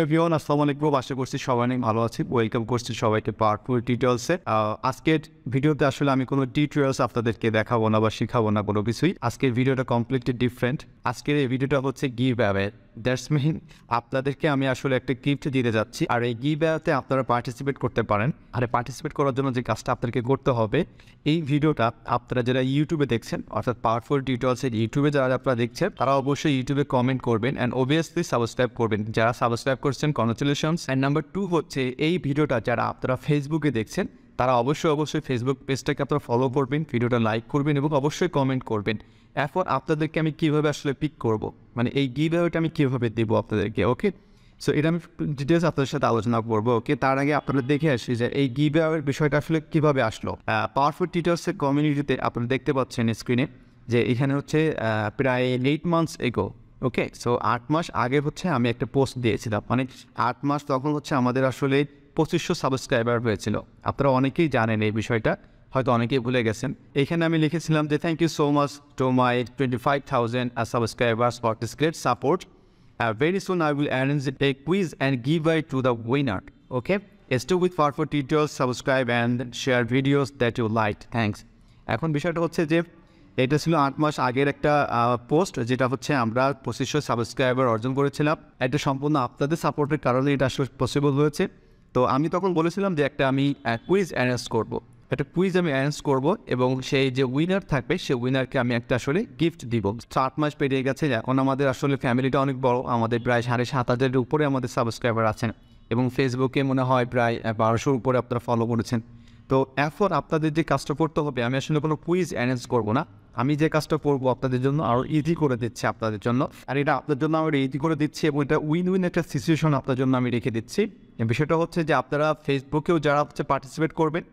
Everyone আসসালামু আলাইকুম। আশা করছি সবাই অনেক ভালো আছে। ওয়েলকাম করছি সবাইকে পাওয়ারফুল টিউটোরিয়ালসে। আজকের ভিডিওতে আসলে আমি কোনো টিউটোরিয়ালস আপনাদেরকে দেখাবো না বা শেখাবো না কোনো কিছুই। আজকের ভিডিওটা কমপ্লিটলি ডিফারেন্ট। আজকের এই ভিডিওটা হচ্ছে গিভ অ্যাওয়ে। দ্যাটস মিন আপনাদেরকে আমি আসলে একটা গিফট দিতে যাচ্ছি, আর এই গিভ অ্যাওয়েতে আপনারা পার্টিসিপেট করতে পারেন। আর পার্টিসিপেট করার জন্য যে কাজটা আপনাদেরকে করতে হবে, এই ভিডিওটা আপনারা যারা ইউটিউবে দেখছেন, অর্থাৎ পাওয়ারফুল টিউটোরিয়ালসের ইউটিউবে যারা আপনারা দেখছেন, তারা অবশ্যই ইউটিউবে কমেন্ট করবেন অ্যান্ড অবভিয়াসলি সাবস্ক্রাইব করবেন। যারা সাবস্ক্রাইব করছেন কংগ্রাচুলেশনস। অ্যান্ড নাম্বার 2 হচ্ছে এই ভিডিওটা যারা আপনারা ফেসবুকে দেখছেন, তারা অবশ্যই ফেসবুক পেজটাকে আপনারা ফলো করবেন, ভিডিওটা লাইক করবেন এবং অবশ্যই কমেন্ট করবেন। এরপর আপনাদেরকে আমি কীভাবে আসলে পিক করব, মানে এই গিভ অ্যাওয়েটা আমি কীভাবে দেবো আপনাদেরকে। ওকে, সো এটা আমি ডিটেলস আপনাদের সাথে আলোচনা করবো। ওকে, তার আগে আপনারা দেখে আসি যে এই গিভ অ্যাওয়ের বিষয়টা আসলে কীভাবে আসলো। পাওয়ারফুল টিউটোরিয়ালসের কমিউনিটিতে আপনারা দেখতে পাচ্ছেন স্ক্রিনে যে এখানে হচ্ছে প্রায় 8 মান্থস এগো। ওকে, সো 8 মাস আগে হচ্ছে আমি একটা পোস্ট দিয়েছিলাম, মানে 8 মাস তখন হচ্ছে আমাদের আসলে 2500 সাবস্ক্রাইবার হয়েছিল। আপনারা অনেকেই জানেন এই বিষয়টা, হয়তো অনেকেই ভুলে গেছেন। এখানে আমি লিখেছিলাম যে thank you so much to my 25,000 subscribers for this great support. Very soon I will arrange a quiz and give away to the winner. Okay, stay with Powerful Tutorials, subscribe and share videos that you liked. Thanks. এখন বিষয়টা হচ্ছে যে এটা ছিল 8 মাস আগের একটা post, যেটা হচ্ছে আমরা 2500 সাবস্ক্রাইবার অর্জন করেছিলাম। এটা সম্পূর্ণ আপনাদের সাপোর্টের কারণে এটা আসলে পসিবল হয়েছে। তো আমি তখন বলেছিলাম যে আমি কুইজ অ্যারেঞ্জ করবো, একটা কুইজ আমি অ্যারেঞ্জ করবো এবং সেই যে উইনার থাকবে সেই উইনারকে আমি একটা আসলে গিফট দিব। 8 মাস পেরিয়ে গেছে, এখন আমাদের আসলে ফ্যামিলিটা অনেক বড়, আমাদের প্রায় 7,500-এর উপরে আমাদের সাবস্ক্রাইবার আছেন এবং ফেসবুকে মনে হয় প্রায় 1200-র উপরে আপনারা ফলো করেছেন। তো এখন আপনাদের যে কাজটা করতে হবে, আমি আসলে কোনো কুইজ অ্যারেঞ্জ করবো না, আমি যে কাজটা করবো আপনাদের জন্য আরও ইজি করে দিচ্ছি আপনাদের জন্য, আর এটা আপনার জন্য আমি ইজি করে দিচ্ছি এবং এটা উইন উইন একটা সিচুয়েশন আপনার জন্য আমি রেখে দিচ্ছি। বিষয়টা হচ্ছে যে আপনারা ফেসবুকেও যারা হচ্ছে পার্টিসিপেট করবেন,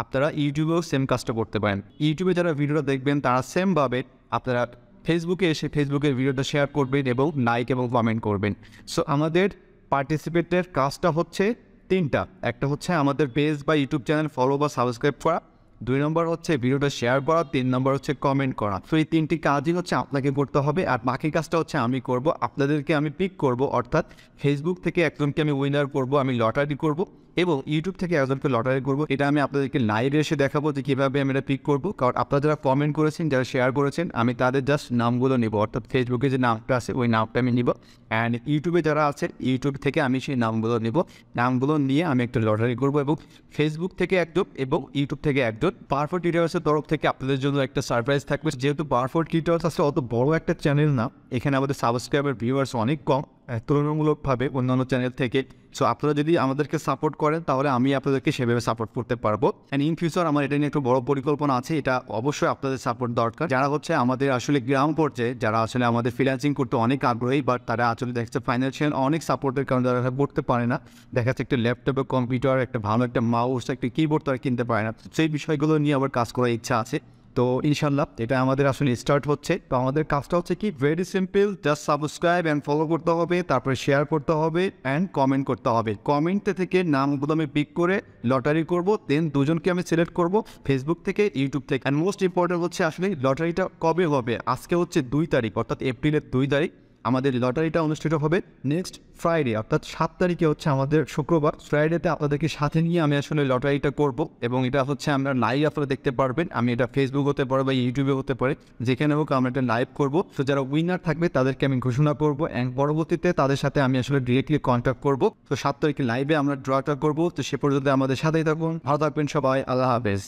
আপনারা ইউটিউবেও সেম কাজটা করতে পারেন। ইউটিউবে যারা ভিডিওটা দেখবেন তারা সেমভাবে আপনারা ফেসবুকে এসে ফেসবুকের ভিডিওটা শেয়ার করবেন এবং লাইক এবং কমেন্ট করবেন। সো আমাদের পার্টিসিপেটের কাজটা হচ্ছে 3টা। একটা হচ্ছে আমাদের পেজ বা ইউটিউব চ্যানেল ফলো বা সাবস্ক্রাইব করা, 2 নম্বর হচ্ছে ভিডিওটা শেয়ার করা, 3 নম্বর হচ্ছে কমেন্ট করা। তো এই 3টি কাজই হচ্ছে আপনাকে করতে হবে, আর বাকি কাজটা হচ্ছে আমি করব। আপনাদেরকে আমি পিক করব, অর্থাৎ ফেসবুক থেকে একজনকে আমি উইনার করব, আমি লটারি করব এবং ইউটিউব থেকে একজনকে লটারি করব। এটা আমি আপনাদেরকে লাইভে এসে দেখাবো যে কীভাবে আমি এটা পিক করবো। কারণ আপনারা যারা কমেন্ট করেছেন, যারা শেয়ার করেছেন, আমি তাদের জাস্ট নামগুলো নিব, অর্থাৎ ফেসবুকে যে নামটা আছে ওই নামটা আমি নিব, অ্যান্ড ইউটিউবে যারা আছে ইউটিউব থেকে আমি সেই নামগুলো নিব। নামগুলো নিয়ে আমি একটা লটারি করবো এবং ফেসবুক থেকে একজন এবং ইউটিউব থেকে একজন। পাওয়ারফুল টিউটোরিয়ালসের তরফ থেকে আপনাদের জন্য একটা সারপ্রাইজ থাকবে। যেহেতু পাওয়ারফুল টিউটোরিয়ালস আসলে অত বড় একটা চ্যানেল না, এখানে আমাদের সাবস্ক্রাইবার ভিউয়ার্স অনেক কম তুলনামূলকভাবে অন্যান্য চ্যানেল থেকে। সো আপনারা যদি আমাদেরকে সাপোর্ট করেন তাহলে আমি আপনাদেরকে সেভাবে সাপোর্ট করতে পারবো। অ্যান্ড ইন ফিউচার আমার এটা নিয়ে একটু বড় পরিকল্পনা আছে, এটা অবশ্যই আপনাদের সাপোর্ট দরকার। যারা হচ্ছে আমাদের আসলে গ্রাম পর্যায়ে, যারা আসলে আমাদের ফ্রিল্যান্সিং করতে অনেক আগ্রহী, বাট তারা আসলে দেখছে ফাইন্যান্সিয়াল অনেক সাপোর্টের কারণে তারা করতে পারে না। দেখা যাচ্ছে একটা ল্যাপটপ, কম্পিউটার, একটা ভালো একটা মাউস, একটা কিবোর্ড তারা কিনতে পারে না। সেই বিষয়গুলো নিয়ে আবার কাজ করার ইচ্ছা আছে। তো ইনশাল্লাহ এটা আমাদের আসলে স্টার্ট হচ্ছে। তো আমাদের কাজটা হচ্ছে কি, very simple, just subscribe and follow করতে হবে, তারপরে শেয়ার করতে হবে অ্যান্ড কমেন্ট করতে হবে। কমেন্টে থেকে নামগুলো আমি পিক করে লটারি করব, দেন দুজনকে আমি সিলেক্ট করব ফেসবুক থেকে, ইউটিউব থেকে। অ্যান্ড মোস্ট ইম্পর্টেন্ট হচ্ছে আসলে লটারিটা কবে হবে। আজকে হচ্ছে 2 তারিখ, অর্থাৎ এপ্রিলের 2 তারিখ আমাদের লটারিটা অনুষ্ঠিত হবে। নেক্সট ফ্রাইডে অর্থাৎ 7 তারিখে হচ্ছে আমাদের শুক্রবার। ফ্রাইডেতে আপনাদেরকে সাথে নিয়ে আমি আসলে লটারিটা করব এবং এটা হচ্ছে আমরা লাইভ আপনারা দেখতে পারবেন। আমি এটা ফেসবুক হতে পারে বা ইউটিউবে হতে পারে, যেখানে হোক আমরা এটা লাইভ করব। তো যারা উইনার থাকবে তাদেরকে আমি ঘোষণা করব অ্যান্ড পরবর্তীতে তাদের সাথে আমি আসলে ডিরেক্টলি কন্ট্যাক্ট করব। তো 7 তারিখে লাইভে আমরা ড্রটা করব। তো সে পর্যন্ত আমাদের সাথেই থাকুন, ভালো থাকবেন সবাই, আল্লাহ হাফেজ।